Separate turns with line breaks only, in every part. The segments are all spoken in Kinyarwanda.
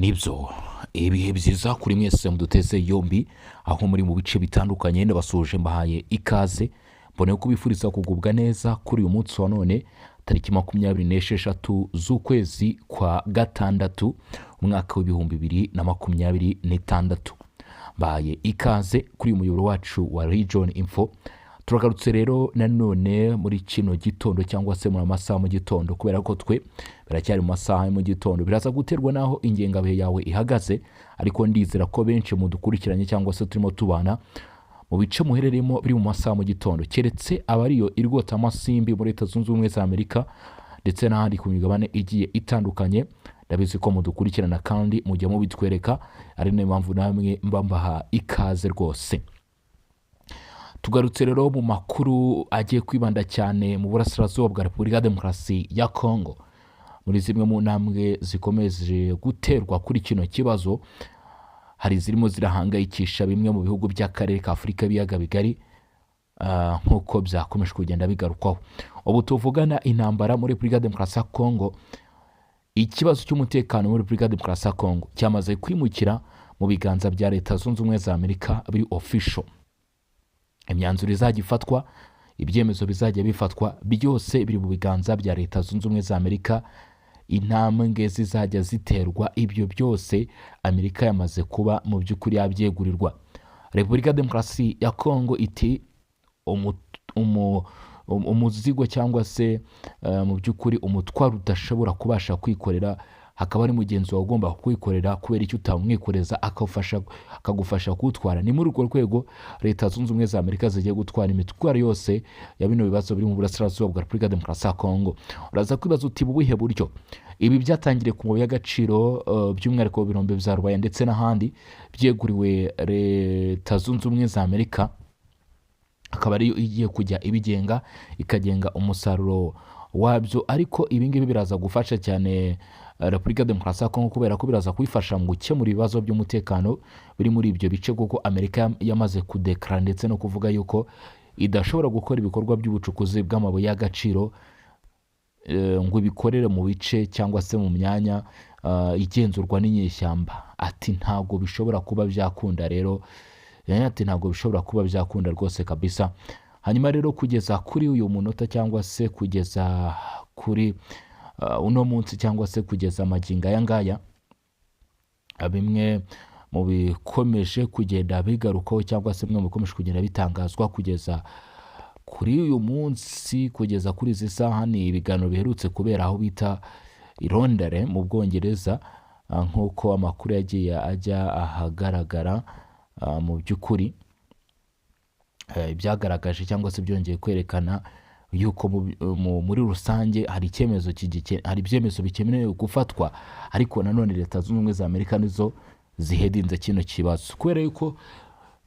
nibyo ibihe byiza kuri mwese muduteze yombi aho muri mu bice bitandukanye ndabasuje mbahaye ikaze mbone kubifuriza kugubwa neza kuri uyu munsi wa none tariki 26 z'ukwezi kwa gatandatu umwaka w'ibihumbi 2026 mbahaye ikaze kuri umuyoboro wacu wa Region Info. Turagarutse rero nanone muri kino gitondo cyangwa se mu masaha mu gitondo kubera ko twe biracyari mu masaha mu gitondo biraza guterwa naho ingengabihe yawe ihagaze, ariko ndizera ko benshi mudukurikiranye cyangwa se turimo tubana mu bice muherereyemo biri mu masaha mu gitondo, keretse abariyo irwota amasimbi muri Leta Zunze Ubumwe za Amerika ndetse n'ahandi ku migabane igiye itandukanye. Ndabizi ko mudukurikirana kandi mujya mubitwereka, ari nayo mpamvu namwe mbambaha ikaze rwose. Tugarutse rero mu makuru agiye kwibanda cyane mu burasirazuba bwa Repubulika ya Demokarasi ya Kongo, muri zimwe mu ntambwe zikomeje guterwa kuri kino kibazo. Hari zirimo zirahangayikisha bimwe mu bihugu by'akarere ka Afurika y'ibiyaga bigari, nk'uko byakomeje kugenda bigarukwaho. Ubu tuvugana intambara muri Repubulika ya Demokarasi ya Kongo, ikibazo cy'umutekano muri Repubulika ya Demokarasi ya Kongo cyamaze kwimukira mu biganza bya Leta Zunze Ubumwe za Amerika biri official. Imyanzuro izajya ifatwa, ibyemezo bizajya bifatwa, byose biri mu biganza bya Leta Zunze Ubumwe za Amerika. Intambwe zizajya ziterwa, ibyo byose Amerika yamaze kuba mu by'ukuri yabyegurirwa. Repubulika ya Demokarasi ya Kongo iti umuzigo cyangwa se mu by'ukuri umutwaro udashobora kubasha kwikorera, hakaba ari mugenzi wawe ugomba kwikorera kubera icyo utamwikoreza akagufasha kuwutwara. Ni muri urwo rwego Leta Zunze Ubumwe za Amerika zigiye gutwara imitwaro yose ya bino bibazo biri mu burasirazuba bwa Repubulika ya Demokarasi ya Kongo. Uraza kwibaza uti bubuhe buryo ibi byatangiriye ku mabuye y'agaciro, by'umwihariko birombe bya Rubaya ndetse n'ahandi byeguriwe Leta Zunze Ubumwe za Amerika, akaba ariyo igiye kujya ibigenga ikagenga umusaruro wabyo. Ariko ibi ngibi biraza gufasha cyane Repubulika ya Demokarasi ya Kongo kubera ko biraza kubifasha mu gukemura ibibazo by'umutekano biri muri ibyo bice, kuko Amerika yamaze kudeklara ndetse no kuvuga yuko idashobora gukora ibikorwa by'ubucukuzi bw'amabuye y'agaciro ngo ibikorere mu bice cyangwa se mu myanya igenzurwa n'inyeshyamba. Ati ntabwo bishobora kuba byakunda rero, ati ntabwo bishobora kuba byakunda rwose kabisa. Hanyuma rero kugeza kuri uyu munota cyangwa se kugeza kuri uno munsi cyangwa se kugeza magingo aya ngaya, bimwe mu bikomeje kugenda bigarukaho cyangwa se bimwe mu bikomeje kugenda bitangazwa kugeza kuri uyu munsi, kugeza kuri izi saha, ni ibiganiro biherutse kubera aho bita i Londres mu Bwongereza, nk'uko amakuru yagiye ajya ahagaragara. Mu by'ukuri byagaragaje cyangwa se byongeye kwerekana yuko muri rusange hari ibyemezo bikenewe gufatwa, ariko nanone Leta Zunze Ubumwe za Amerika nizo zihedinze kino kibazo. Kubera yuko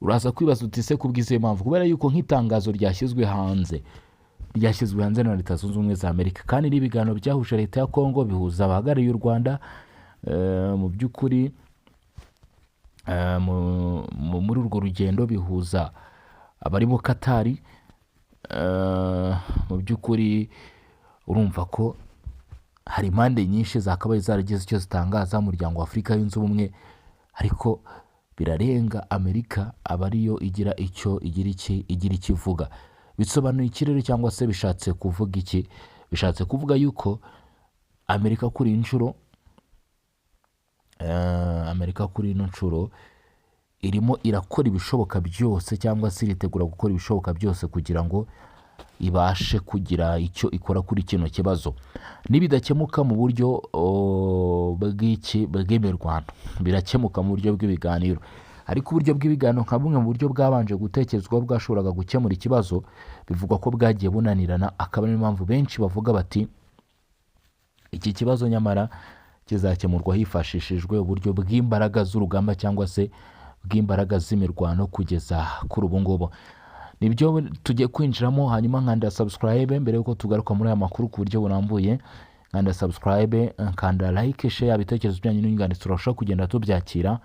uraza kwibaza uti se kubw'izihe mpamvu? Kubera yuko nk'itangazo ryashyizwe hanze na Leta Zunze Ubumwe za Amerika, kandi n'ibiganiro byahuje Leta ya Kongo bihuza abahagarariye u Rwanda, mu by'ukuri muri urwo rugendo bihuza abarimo Katari. Mu by'ukuri urumva ko hari impande nyinshi zakabaye zaragize icyo zitangaza mu muryango wa Afurika yunze ubumwe, ariko birarenga Amerika aba ariyo igira ikivuga. Bisobanuye ikirere cyangwa se bishatse kuvuga iki? Bishatse kuvuga yuko Amerika kuri ino nshuro irimo irakora ibishoboka byose cyangwa se iritegura gukora ibishoboka byose kugira ngo ibashe kugira icyo ikora kuri kino kibazo. Nibidakemuka mu buryo bw'imirwano, birakemuka mu buryo bw'ibiganiro, ariko uburyo bw'ibiganiro nka bumwe mu buryo bwabanje gutekerezwaho bwashoboraga gukemura ikibazo, bivugwa ko bwagiye bunanirana. Akaba ariyo mpamvu benshi bavuga bati iki kibazo nyamara kizakemurwa hifashishijwe uburyo bw'imbaraga z'urugamba cyangwa se bw'imbaraga z'imirwano. Kugeza kuri ubu ngubu nibyo tugiye kwinjiramo. Hanyuma nkanda subscribe mbere yuko tugaruka muri aya makuru ku buryo burambuye. Nkanda subscribe, nkanda like, share ibitekerezo byanyu n'inyunganizi turashobora kugenda tubyakira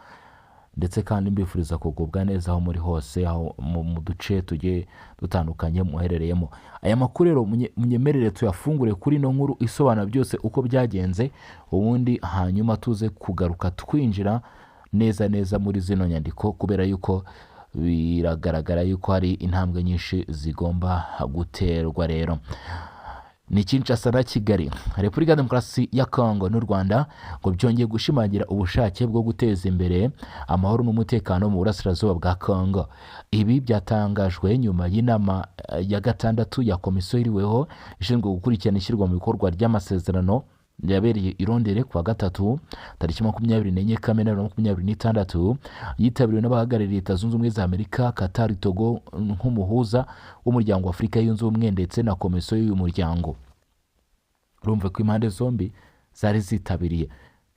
ndetse kandi mbifuriza kugubwa neza aho muri hose, aho mu duce tugiye dutandukanye muherereyemo. Aya makuru rero munyemerere tuyafungure kuri ino nkuru isobanura byose uko byagenze, ubundi hanyuma tuze kugaruka twinjira neza muri zino nyandiko, kubera yuko biragaragara yuko hari intambwe nyinshi zigomba guterwa. Rero ni Kinshasa na Kigali, Repubulika Demokarasi ya Kongo n'u Rwanda ngo byongeye gushimangira ubushake bwo guteza imbere amahoro n'umutekano mu burasirazuba bwa Kongo. Ibi byatangajwe nyuma y'inama ya gatandatu ya komisiyo iriweho ishinzwe gukurikirana ishyirwa mu bikorwa ry'amasezerano yabereye i Londres kuwa gatatu tariki 24 Kamena 2026, yitabiriwe n'abahagarariye Leta Zunze Ubumwe za Amerika, Qatar, Togo nk'umuhuza w'umuryango wa Afurika yunze ubumwe ndetse na komisiyo y'uyu muryango. Urumva ko impande zombi zari zitabiriye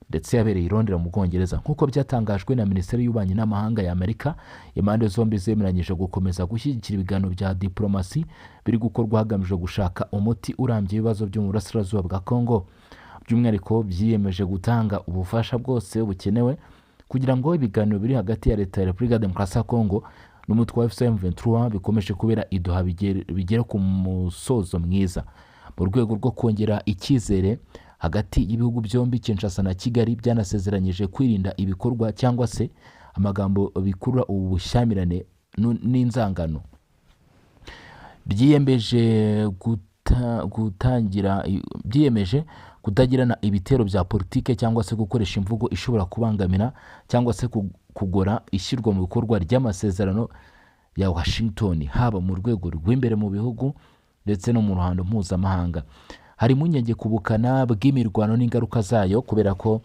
ndetse yabereye i Londres mu Bwongereza. Nk'uko byatangajwe na Minisiteri y'Ububanyi n'Amahanga ya Amerika, impande zombi zemeranyije gukomeza gushyigikira ibiganiro bya diplomasi biri gukorwa hagamijwe gushaka umuti urambye ibibazo byo mu burasirazuba bwa Kongo. By'umwihariko byiyemeje gutanga ubufasha bwose bukenewe kugira ngo ibiganiro biri hagati ya Leta ya Repubulika Demokarasi ya Kongo n'umutwe wa M23 bikomeje kubera iduha bigere ku musozo mwiza. Mu rwego rwo kongera icyizere hagati y'ibihugu byombi, Kinshasa na Kigali byanasezeranyije kwirinda ibikorwa cyangwa se amagambo bikurura ubu bushyamirane n'inzangano. Byiyemeje kutagirana ibitero bya politike cyangwa se gukoresha imvugo ishobora kubangamira cyangwa se kugora ishyirwa mu bikorwa ry'amasezerano ya Washington, haba mu rwego rw'imbere mu bihugu ndetse no mu ruhando mpuzamahanga. Hari impungenge ku bukana bw'imirwano n'ingaruka zayo, kubera ko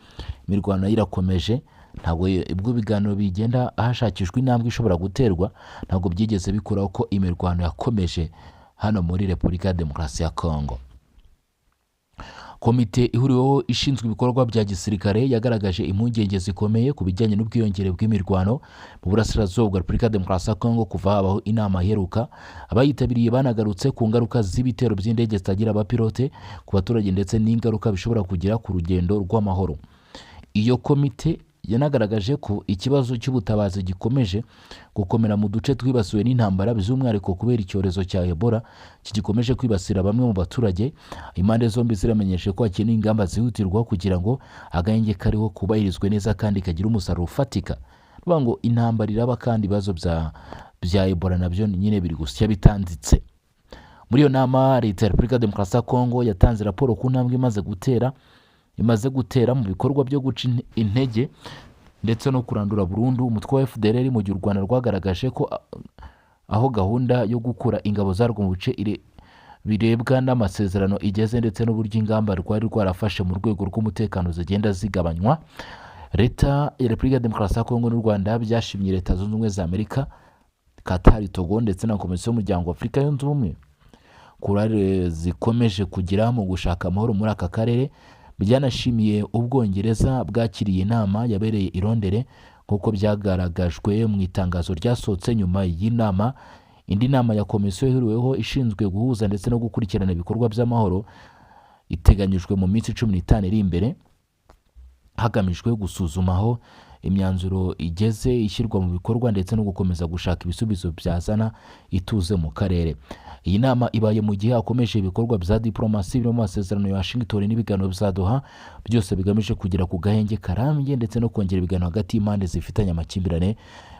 imirwano irakomeje. Ntabwo ibwo biganiro bigenda hashakishwa intambwe ishobora guterwa, ntabwo byigeze bikuraho ko imirwano yakomeje hano muri Repubulika ya Demokarasi ya Kongo. Komite ihuriweho ishinzwe ibikorwa bya gisirikare yagaragaje impungenge zikomeye ku bijyanye n'ubwiyongere bw'imirwano mu burasirazuba bwa Repubulika ya Demokarasi ya Kongo kuva habaho inama iheruka. Abayitabiriye banagarutse ku ngaruka z'ibitero by'indege zitagira abapilote ku baturage ndetse n'ingaruka bishobora kugira ku rugendo rw'amahoro. Iyo komite yanagaragaje ko ikibazo cy'ubutabazi gikomeje gukomera mu duce twibasiwe n'intambara, by'umwihariko kubera icyorezo cya Ebola kigikomeje kwibasira bamwe mu baturage. Impande zombi ziramenyeshe ko hakenewe ingamba zihutirwa kugira ngo agahenge kariho kubahirizwe neza kandi kagira umusaruro ufatika. Bivuga ngo intambara iraba kandi ibibazo bya Ebola nabyo nyine biri gusya bitanditse. Muri iyo nama, Leta ya Repubulika ya Demokarasi ya Kongo yatanze raporo ku ntambwe imaze gutera mu bikorwa byo guca intege ndetse no kurandura burundu umutwe wa FDLR, mu gihe u Rwanda rwagaragaje ko aho gahunda yo gukura ingabo zarwo mu bice birebwa n'amasezerano igeze ndetse n'uburyo ingamba rwari rwarafashe mu rwego rw'umutekano zigenda zigabanywa. Leta ya Repubulika ya Demokarasi ya Kongo n'u Rwanda byashimye Leta Zunze Ubumwe za Amerika, Qatar, Togo ndetse na komisiyo y'umuryango wa Afurika yunze ubumwe kurare zikomeje kugira mu gushaka amahoro muri aka karere. Byanashimiye Ubwongereza bwakiriye inama yabereye i Londres nk'uko byagaragajwe mu itangazo ryasohotse nyuma y'inama. Indi nama ya komisiyo ihuriweho ishinzwe guhuza ndetse no gukurikirana ibikorwa by'amahoro iteganyijwe mu minsi 15 iri imbere, hagamijwe gusuzuma aho imyanzuro igeze, ishyirwa mu bikorwa ndetse no gukomeza gushaka ibisubizo byazana ituze mu karere. Iyi nama ibaye mu gihe hakomeje ibikorwa bya diplomasi byo mu masezerano ya Washington n'ibiganiro bya Doha, byose bigamije kugera ku gahenge karambye ndetse no kongera ibiganiro hagati y'impande zifitanye amakimbirane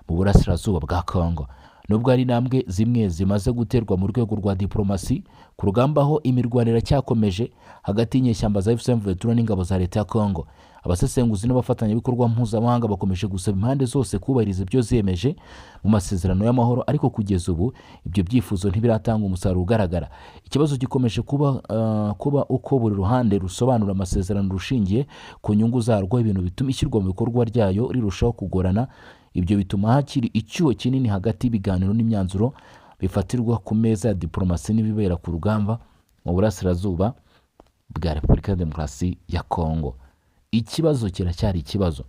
mu burasirazuba bwa Kongo. Nubwo hari intambwe zimwe zimaze guterwa mu rwego rwa diplomasi, ku rugamba aho imirwanire cyakomeje hagati y'inyeshyamba za M23 n'ingabo za Leta ya Kongo. Abasesenguzi n'abafatanyabikorwa mpuzamahanga bakomeje gusaba impande zose kubahiriza ibyo ziyemeje mu masezerano y'amahoro, ariko kugeza ubu ibyo byifuzo ntibiratanga umusaruro ugaragara. Ikibazo gikomeje kuba uko buri ruhande rusobanura amasezerano rushingiye ku nyungu zarwo, ibintu bituma ishyirwa mu bikorwa ryayo rirushaho kugorana. Ibyo bituma hakiri icyuho kinini hagati y'ibiganiro n'imyanzuro bifatirwa ku meza ya diplomasi n'ibibera ku rugamba mu burasirazuba bwa Repubulika ya Demokarasi ya Kongo. Ikibazo kiracyari ikibazo.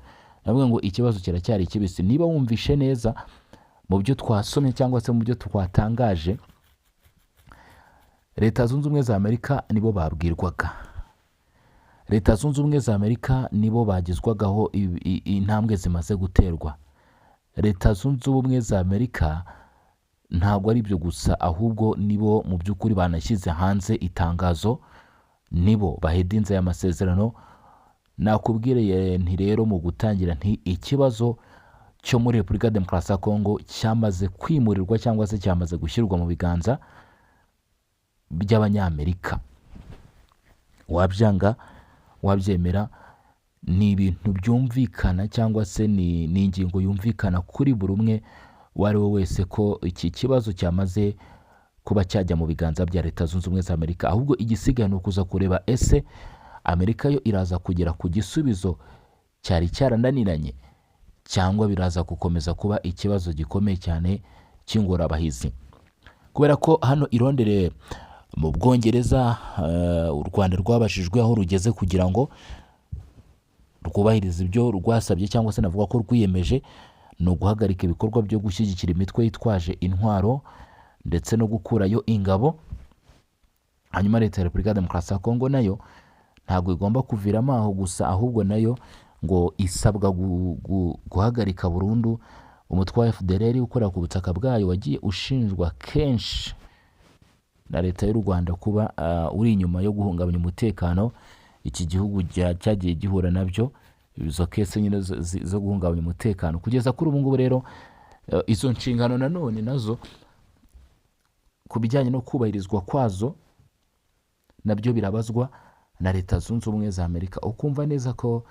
Navuga ngo ikibazo kiracyari kibisi. Niba wumvishe neza mu byo twasomye cyangwa se mu byo twatangaje, Leta Zunze Ubumwe za Amerika nibo babwirwaga. Leta Zunze Ubumwe za Amerika nibo bagizwagaho intambwe zimaze guterwa leta zunze ubumwe za Amerika ntabwo ari ibyo gusa, ahubwo nibo mu by'ukuri banashyize hanze itangazo, nibo bahedinze aya masezerano. Nakubwiriye nti rero mu gutangira nti ikibazo cyo muri Repubulika ya Demokarasi ya Kongo cyamaze kwimurirwa cyangwa se cyamaze gushyirwa mu biganza by'Abanyamerika. Wabyanga wabyemera, ni ibintu byumvikana cyangwa se ni ingingo yumvikana kuri buri umwe uwo ari we wese ko iki kibazo cyamaze kuba cyajya mu biganza bya Leta Zunze Ubumwe za Amerika. Ahubwo igisigaye ni ukuza kureba ese Amerika yo iraza kugera ku gisubizo cyari cyarananiranye, cyangwa biraza gukomeza kuba ikibazo gikomeye cyane cy'ingorabahizi. Kubera ko hano i Londres mu Bwongereza u Rwanda rwabashijwe aho rugeze kugira ngo rwubahirize ibyo rwasabye cyangwa se navuga ko rwiyemeje, ni uguhagarika ibikorwa byo gushyigikira imitwe yitwaje intwaro ndetse no gukurayo ingabo. Hanyuma leta ya Repubulika ya Demokarasi ya Kongo nayo ntabwo igomba kuviramo aho gusa, ahubwo nayo ngo isabwa guhagarika burundu umutwe wa FDLR ukora ku butaka bwayo wagiye ushinjwa kenshi na leta y'u Rwanda kuba uri inyuma yo guhungabanya umutekano iki gihugu cyagiye gihura nabyo, izo kese nyine zo guhungabanya umutekano. Kugeza kuri ubu ngubu rero izo nshingano nanone nazo ku bijyanye no kubahirizwa kwazo nabyo birabazwa na Leta Zunze Ubumwe za Amerika. Ukumva neza ko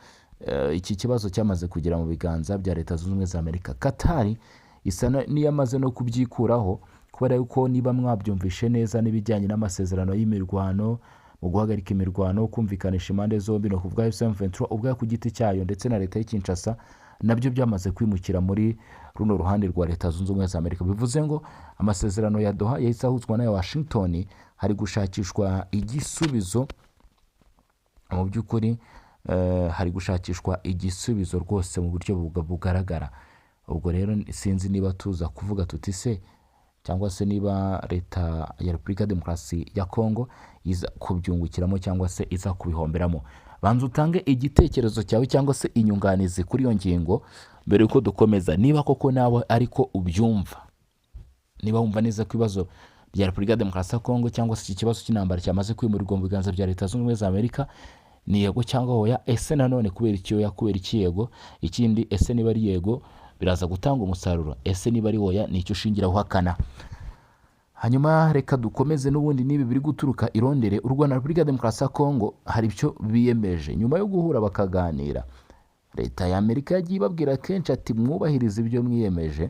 iki kibazo cyamaze kugera mu biganza bya Leta Zunze Ubumwe za Amerika. Katari isa n'iyamaze no kubyikuraho, kubera yuko niba mwabyumvishe neza n'ibijyanye n'amasezerano y'imirwano, mu guhagarika imirwano, kumvikanisha impande zombi, no kuvuga M23 ubwayo ku giti cyayo ndetse na leta y'Kinshasa, nabyo byamaze kwimukira muri runo ruhande rwa Leta Zunze Ubumwe za Amerika. Bivuze ngo amasezerano ya Doha yahise ahuzwa n'aya Washington, hari gushakishwa igisubizo mu by'ukuri, hari gushakishwa igisubizo rwose mu buryo bugaragara. Ubwo rero sinzi niba tuza kuvuga tuti se cyangwa se niba leta ya Repubulika ya Demokarasi ya Kongo iza kubyungukiramo cyangwa se iza kubihomberamo. Banza utange igitekerezo cyawe cyangwa se inyunganizi kuri iyo ngingo mbere yuko dukomeza, niba koko nawe ariko ubyumva, niba wumva neza ko ibibazo bya Repubulika ya Demokarasi ya Kongo cyangwa se iki kibazo cy'intambara cyamaze kwimurirwa mu biganza bya Leta Zunze Ubumwe za Amerika, ni yego cyangwa oya. Ese nanone kubera iki oya, kubera iki yego? Ikindi, ese niba ari yego biraza gutanga umusaruro, ese niba ari oya nicyo ushingira uhakana? Hanyuma reka dukomeze n'ubundi nibi biri guturuka i Londres. U Rwanda na Repubulika ya Demokarasi ya Kongo hari ibyo biyemeje nyuma yo guhura bakaganira. Leta ya Amerika yagiye ibabwira kenshi ati mwubahirize ibyo mwiyemeje.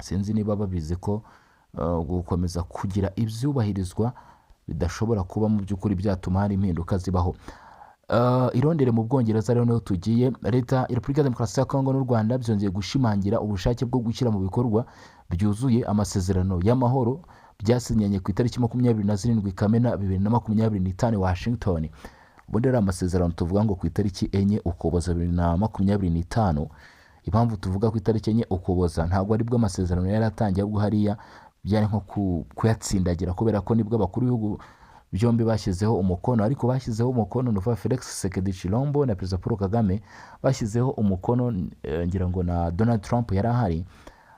Sinzi niba babizi ko gukomeza kugira ibyubahirizwa bidashobora kuba mu by'ukuri byatuma hari impinduka zibaho. I Londres mu Bwongereza rero niho tugiye. Leta ya Repubulika ya Demokarasi ya Kongo n'u Rwanda byongeye gushimangira ubushake bwo gushyira mu bikorwa byuzuye amasezerano y'amahoro byasinyanye ku itariki 27 Kamena 2025 Washington. Ubundi ari amasezerano tuvuga ngo ku itariki 4 Ukuboza 2025. Impamvu tuvuga ku itariki 4 Ukuboza ntabwo ari bwo amasezerano yari atangiye, ahubwo hariya byari nko kuyatsindagira, kubera ko nibwo abakuru b'ibihugu byombi bashyizeho umukono. Ariko bashyizeho umukono nuva Felix Tshisekedi Tshilombo na Perezida Paul Kagame bashyizeho umukono, ngira ngo na Donald Trump yari ahari.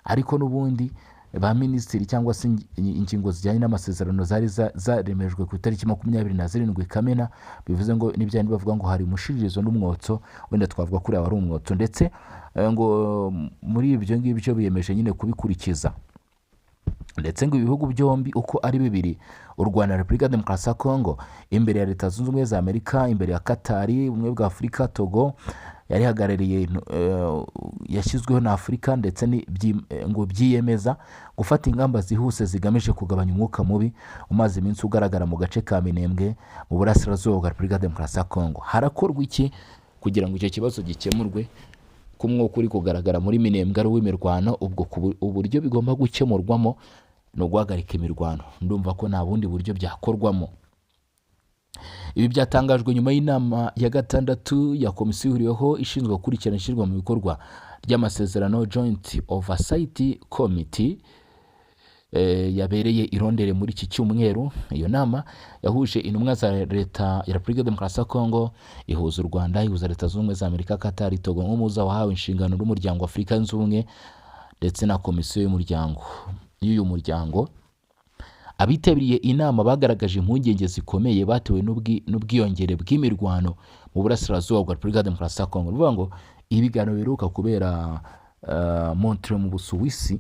Ariko n'ubundi ba minisitiri cyangwa se ingingo zijyanye n'amasezerano zari zaremejwe ku itariki 27 Kamena. Bivuze ngo n'ibyandi bavuga ngo hari umushiririzo n'umwotso, wenda twavuga kuri ari umwotso, ndetse ngo muri ibyo ngibyo biyemeje nyine kubikurikiza. Ndetse ngo ibihugu byombi uko ari bibiri, u Rwanda na Repubulika ya Demokarasi ya Kongo, imbere ya Leta Zunze Ubumwe za Amerika, imbere ya Katari, ubumwe bwa Afurika, Togo yari hagarariye yashyizweho na Afurika, ndetse ngo byiyemeza gufata ingamba zihuse zigamije kugabanya umwuka mubi umaze iminsi ugaragara mu gace ka Minembwe mu burasirazuba bwa Repubulika ya Demokarasi ya Kongo. Harakorwa iki kugira ngo icyo kibazo gikemurwe? Ku mwuka uri kugaragara muri Minembwe ari uw'imirwano, ubwo uburyo bigomba gukemurwamo no guhagarika imirwano. Ndumva ko nta bundi buryo byakorwamo. Ibi byatangajwe nyuma y'inama ya gatandatu ya komisiyo ihuriweho ishinzwe gukurikirana ishyirwa mu bikorwa ry'amasezerano Joint Oversight Committee yabereye irondere muri iki cyumweru. Iyo nama yahuje intumwa za leta ya Repubulika Demokarasi ya Kongo, ihuza u Rwanda, ihuza Leta Zunze Ubumwe za Amerika, Qatar, Togo nk'umuhuza wahawe inshingano n'umuryango wa Afurika Yunze Ubumwe ndetse na komisiyo y'uyu muryango. Abitabiriye inama bagaragaje impungenge zikomeye batewe n'ubwiyongere bw'imirwano mu burasirazuba bwa Repubulika Demokarasi ya Kongo. Bivuga ngo ibiganiro biheruka kubera Montreal mu Busuwisi,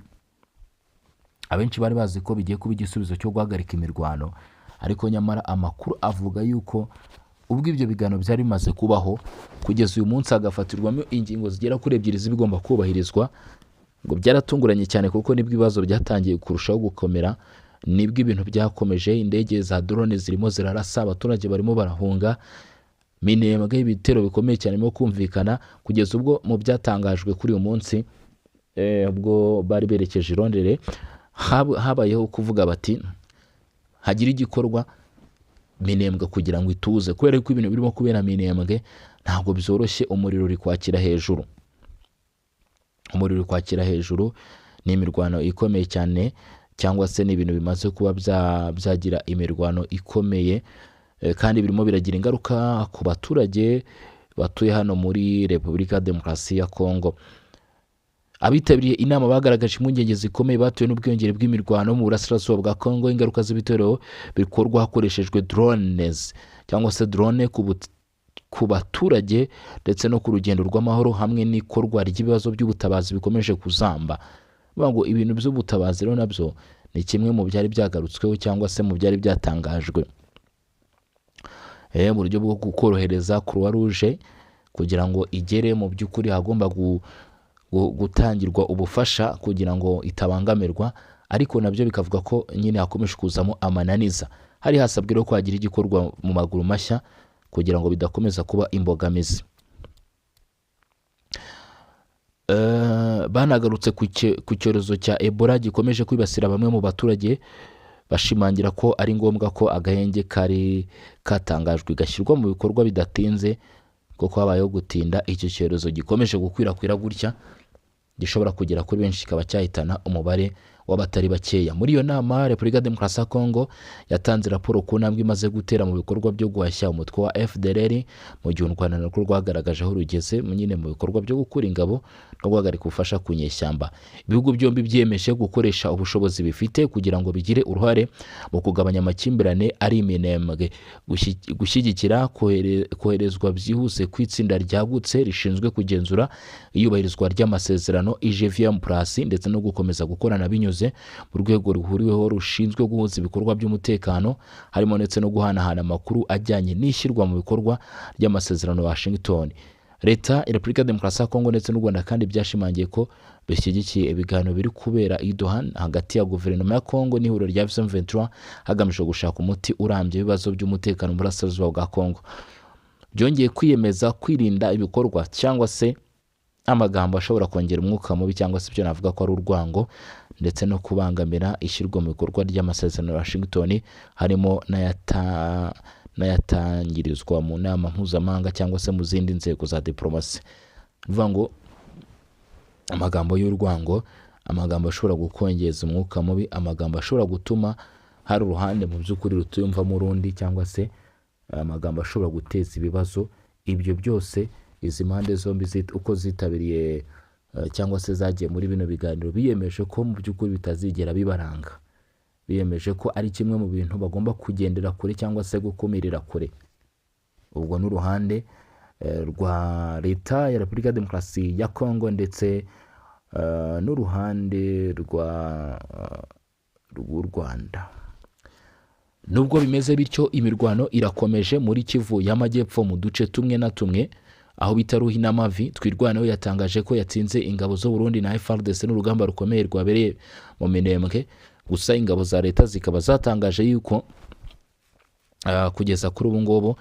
abenshi bari bazi ko bigiye kuba igisubizo cyo guhagarika imirwano, ariko nyamara amakuru avuga yuko ubwo ibyo biganiro byari bimaze kubaho, kugeza uyu munsi hagafatirwamo ingingo zigera kuri 2 zibigomba kubahirizwa, ngo byaratunguranye cyane kuko nibwo ibibazo byatangiye kurushaho gukomera, nibwo ibintu byakomeje, indege za drone zirimo zirarasa, abaturage barimo barahunga, Minembwe ibitero bikomeye cyane mo kumvikana, kugeza ubwo mu byatangajwe kuri uyu munsi ubwo bari berekeje irondere, habayeho kuvuga bati hagira igikorwa Minembwe kugira ngo ituze, kubera ko ibintu birimo kubera Minembwe ntabwo byoroshye. Umuriro uri kwakira hejuru, ni imirwano ikomeye cyane, cyangwa se ni ibintu bimaze kuba byagira imirwano ikomeye, kandi birimo biragira ingaruka ku baturage batuye hano muri Repubulika Demokarasi ya Kongo. Abitabiriye inama bagaragaje impungenge zikomeye batewe n'ubwiyongere bw'imirwano mu burasirazuba bwa Kongo, ingaruka z'ibitero bikorwa hakoreshejwe drones cyangwa se drone ku baturage ndetse no ku rugendo rw'amahoro, hamwe n'ikorwa ry'ibibazo by'ubutabazi bikomeje kuzamba. Bivuga ngo ibintu by'ubutabazi rero nabyo ni kimwe mu byari byagarutsweho cyangwa se mu byari byatangajwe, mu buryo bwo korohereza Croix Rouge kugira ngo igere mu by'ukuri hagomba gutangirwa ubufasha kugira ngo itabangamirwa, ariko nabyo bikavuga ko nyine hakomeje kuzamo amananiza. Hari hasabwe rero ko hagira igikorwa mu maguru mashya kugira ngo bidakomeza kuba imbogamizi. Banagarutse ku cyorezo cya Ebola gikomeje kwibasira bamwe mu baturage, bashimangira ko ari ngombwa ko agahenge kari katangajwe gashyirwa mu bikorwa bidatinze, kuko habayeho gutinda icyo cyorezo gikomeje gukwirakwira gutya gishobora kugera kuri benshi, kikaba cyahitana umubare w'abatari bakeya. Muri iyo nama Repubulika Demokarasi ya Kongo yatanze raporo ku ntambwe imaze gutera mu bikorwa byo guhashya umutwe wa FDLR, mu gihe u Rwanda narwo rwagaragaje aho rugeze nyine mu bikorwa byo gukura ingabo no guhagarika ubufasha ku nyeshyamba. Ibihugu byombi byiyemeje gukoresha ubushobozi bifite kugira ngo bigire uruhare mu kugabanya amakimbirane ari Minembwe, gushyigikira koherezwa byihuse ku itsinda ryagutse rishinzwe kugenzura iyubahirizwa ry'amasezerano IGVM+ ndetse no gukomeza gukorana binyuze mu rwego ruhuriweho rushinzwe guhuza ibikorwa by'umutekano, harimo ndetse no guhanahana amakuru ajyanye n'ishyirwa mu bikorwa ry'amasezerano Washington. Leta ya Repubulika Demokarasi ya Kongo ndetse n'u Rwanda kandi byashimangiye ko bishyigikiye ibiganiro biri kubera i Doha hagati ya guverinoma ya Kongo n'ihuriro rya M23 hagamijwe gushaka umuti urambye ibibazo by'umutekano mu burasirazuba bwa Kongo. Byongeye kwiyemeza kwirinda ibikorwa cyangwa se amagambo ashobora kongera umwuka mubi cyangwa se ibyo navuga ko ari urwango, ndetse no kubangamira ishyirwa mu bikorwa ry'amasezerano ya Washington, harimo n'ayatangirizwa mu nama mpuzamahanga cyangwa se mu zindi nzego za diplomasi. Bivuga ngo amagambo y'urwango, amagambo ashobora gukongeza umwuka mubi, amagambo ashobora gutuma hari uruhande mu by'ukuri rutuyumvamo urundi, cyangwa se amagambo ashobora guteza ibibazo. Ibyo byose izi mpande zombi uko zitabiriye cyangwa se zagiye muri bino biganiro biyemeje ko mu by'ukuri bitazigera bibaranga, biyemeje ko ari kimwe mu bintu bagomba kugendera kure cyangwa se gukumirira kure. Ubwo n'uruhande rwa Leta ya Repubulika Demokarasi ya Kongo ndetse n'uruhande rw'u Rwanda. Nubwo bimeze bityo, imirwano irakomeje muri Kivu y'Amajyepfo mu duce tumwe na tumwe, aho bita Ruhinamavi. Twirwaneho yatangaje ko yatsinze ingabo z'u Burundi na FARDC n'urugamba rukomeye rwabereye mu Minembwe. Gusa ingabo za leta zikaba zatangaje yuko kugeza kuri ubu ngubu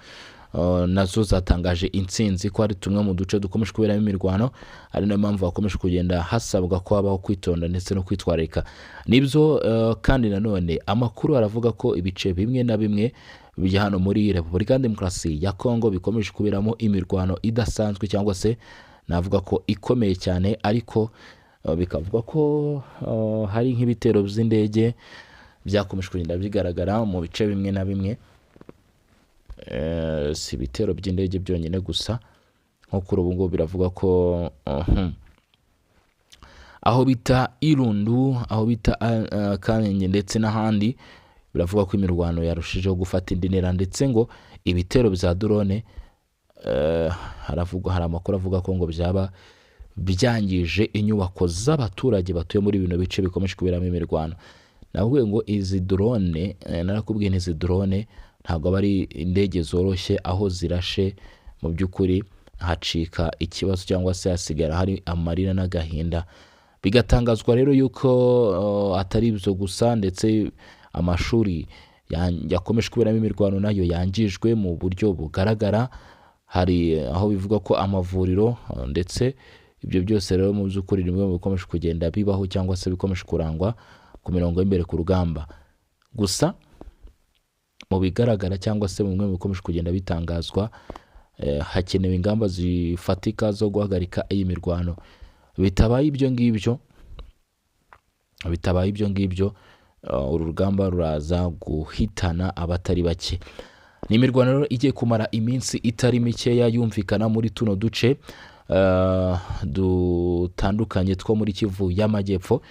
nazo zatangaje intsinzi, ko ari tumwe mu duce dukomeje kuberamo imirwano, ari nayo mpamvu hakomeje kugenda hasabwa ko habaho kwitonda ndetse no kwitwararika. Nibyo kandi nanone amakuru aravuga ko ibice bimwe na bimwe bijya hano muri Repubulika Demokarasi ya Kongo bikomeje kuberamo imirwano idasanzwe cyangwa se navuga ko ikomeye cyane, ariko bikavuga ko hari nk'ibitero by'indege byakomeje kugenda bigaragara mu bice bimwe na bimwe. Si ibitero by'indege byonyine gusa, nko kuri ubu ngubu biravuga ko aho bita Irundu, aho bita Kanenge ndetse n'ahandi biravuga ko imirwano yarushijeho gufata indi ntera, ndetse ngo ibitero bya drone hari amakuru avuga ko ngo byaba byangije inyubako z'abaturage batuye muri bino bice bikomeje kuberamo imirwano. Navuga ngo izi drone, narakubwiye izi drone ntabwo bari indege zoroshye, aho zirashe mu by'ukuri hacika ikibazo cyangwa se hasigara hari amarira n'agahinda. Bigatangazwa rero yuko atari ibyo gusa, ndetse amashuri yakomeje kuberamo imirwano nayo yangijwe mu buryo bugaragara. Hari aho bivuga ko amavuriro, ndetse ibyo byose rero mu by'ukuri rimwe mu bikomeje kugenda bibaho cyangwa se bikomeje kurangwa ku mirongo y'imbere ku rugamba. Gusa mu bigaragara cyangwa se mu bimwe mu bikomeje kugenda bitangazwa, hakenewe ingamba zifatika zo guhagarika iyi mirwano. Bitabaye ibyo ngibyo uru rugamba ruraza guhitana abatari bake. Ni imirwano rero igiye kumara iminsi itari mikeya yumvikana muri tuno duce dutandukanye two muri Kivu y'Amajyepfo.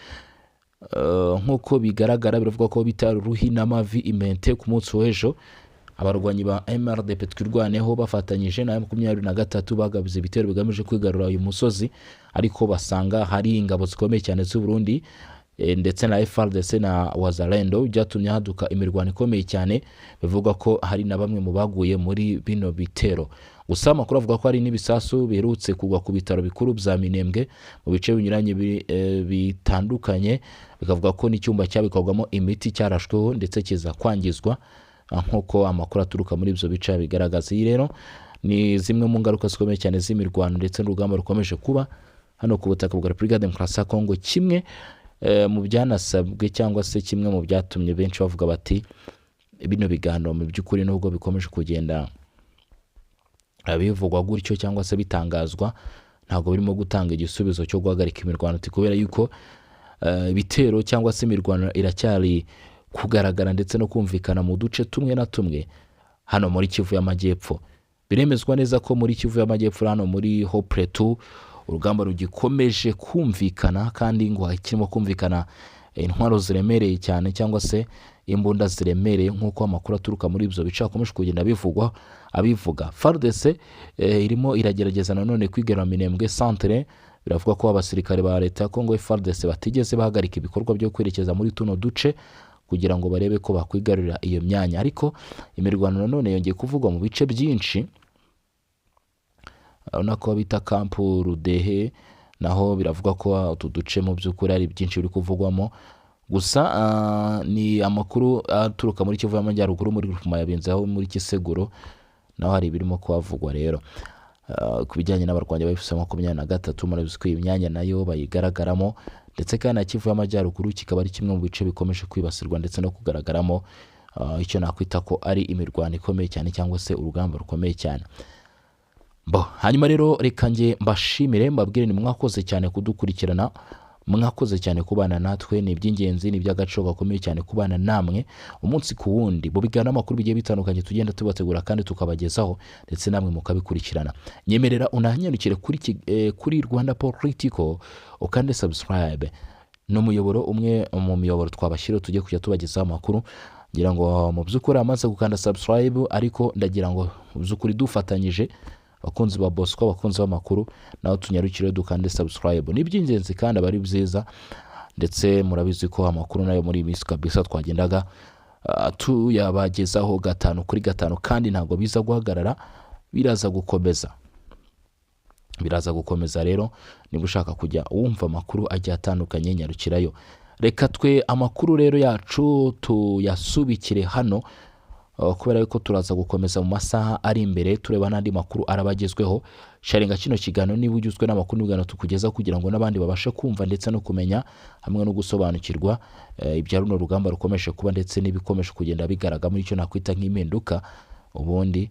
Nk'uko bigaragara biravuga ko bita Ruhinamavi Imente ku munsi w'ejo abarwanyi ba MRDP twirwaneho bafatanyije na M23 bagabuze ibitero bigamije kwigarura uyu musozi, ariko basanga hari ingabo zikomeye cyane z'u Burundi ndetse na FARDC na Wazalendo, byatumye haduka imirwano ikomeye cyane. Bivuga ko hari na bamwe mu baguye muri bino bitero. Gusa amakuru avuga ko hari n'ibisasu biherutse kugwa ku bitaro bikuru bya Minembwe mu bice binyuranye bitandukanye. Bikavuga ko n'icyumba cyabikorwamo imiti cyarashweho ndetse kiza kwangizwa, nk'uko amakuru aturuka muri ibyo bice bigaragaza. Iyi rero ni zimwe mu ngaruka zikomeye cyane z'imirwano ndetse n'urugamba rukomeje kuba hano ku butaka bwa Repubulika ya Demokarasi ya Kongo. Kimwe mu byanasabwe cyangwa se kimwe mu byatumye benshi bavuga bati bino biganiro mu by'ukuri nubwo bikomeje kugenda bivugwa gutyo cyangwa se bitangazwa, ntabwo birimo gutanga igisubizo cyo guhagarika imirwano, kubera yuko ibitero cyangwa se imirwano iracyari kugaragara ndetse no kumvikana mu duce tumwe na tumwe hano muri Kivu y'Amajyepfo. Biremezwa neza ko muri Kivu y'Amajyepfo hano muri Hopretu urugamba rugikomeje kumvikana, kandi ngo hakirimo kumvikana intwaro ziremereye cyane cyangwa se imbunda ziremereye, nk'uko amakuru aturuka muri ibyo bice akomeje kugenda abivuga. FARDC irimo iragerageza nanone kwigarura Minembwe centre. Biravuga ko abasirikare ba leta ya Kongo FARDC batigeze bahagarika ibikorwa byo kwerekeza muri tuno duce kugira ngo barebe ko bakwigarurira iyo myanya, ariko imirwano nanone yongeye kuvugwa mu bice byinshi. Nako bita kampu Rudehe, naho biravuga ko utu duce mu by'ukuri ari byinshi biri kuvugwamo. Gusa ni amakuru aturuka muri Kivu y'Amajyaruguru muri Rufuma yabinze, aho muri Kiseguro naho hari birimo kuhavugwa. Rero ku bijyanye n'abarwanyi ba M23 murabizi ko imyanya nayo bayigaragaramo, ndetse kandi na Kivu y'Amajyaruguru kikaba ari kimwe mu bice bikomeje kwibasirwa ndetse no kugaragaramo icyo nakwita ko ari imirwano ikomeye cyane cyangwa se urugamba rukomeye cyane. Hanyuma rero reka nge mbashimire, mbabwire ni mwakoze cyane kudukurikirana, mwakoze cyane kubana natwe. Ni iby'ingenzi, ni iby'agaciro gakomeye cyane kubana namwe umunsi ku wundi mu biganiro amakuru bigiye bitandukanye tugenda tubategura kandi tukabagezaho, ndetse namwe mukabikurikirana. Nyemerera unanyarukire kuri Rwanda Political ukande subscribe. No muyoboro umwe mu miyoboro twabashyira tujye kujya tubagezaho amakuru. Ngira ngo mu by'ukuri amaze gukanda subscribe, ariko ndagira ngo mu by'ukuri dufatanyije abakunzi ba Bosco, abakunzi b'amakuru, naho tunyarukire dukande subscribe. Ni by'ingenzi kandi abari byiza, ndetse murabizi ko amakuru nayo muri minsi kabisa twagendaga tuyabagezaho 5 kuri 5, kandi ntabwo biza guhagarara, biraza gukomeza. Rero niba ushaka kujya wumva amakuru agiye atandukanye, nyarukirayo. Reka twe amakuru rero yacu tuyasubikire hano, kubera yuko turaza gukomeza mu masaha ari imbere tureba n'andi makuru arabagezweho. Sharinga kino kiganiro niba ugizwe n'amakuru n'ibigano tukugeza, kugira ngo n'abandi babashe kumva ndetse no kumenya hamwe no gusobanukirwa ibya runo rugamba rukomeje kuba ndetse n'ibikomeje kugenda bigaragara muri icyo nakwita nk'impinduka, ubundi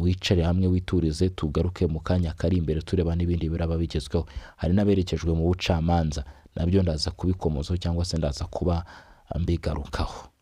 wicare hamwe witurize, tugaruke mu kanya kari imbere tureba n'ibindi biraba bigezweho. Hari n'aberekejwe mu bucamanza, nabyo ndaza kubikomozaho cyangwa se ndaza kuba mbigarukaho.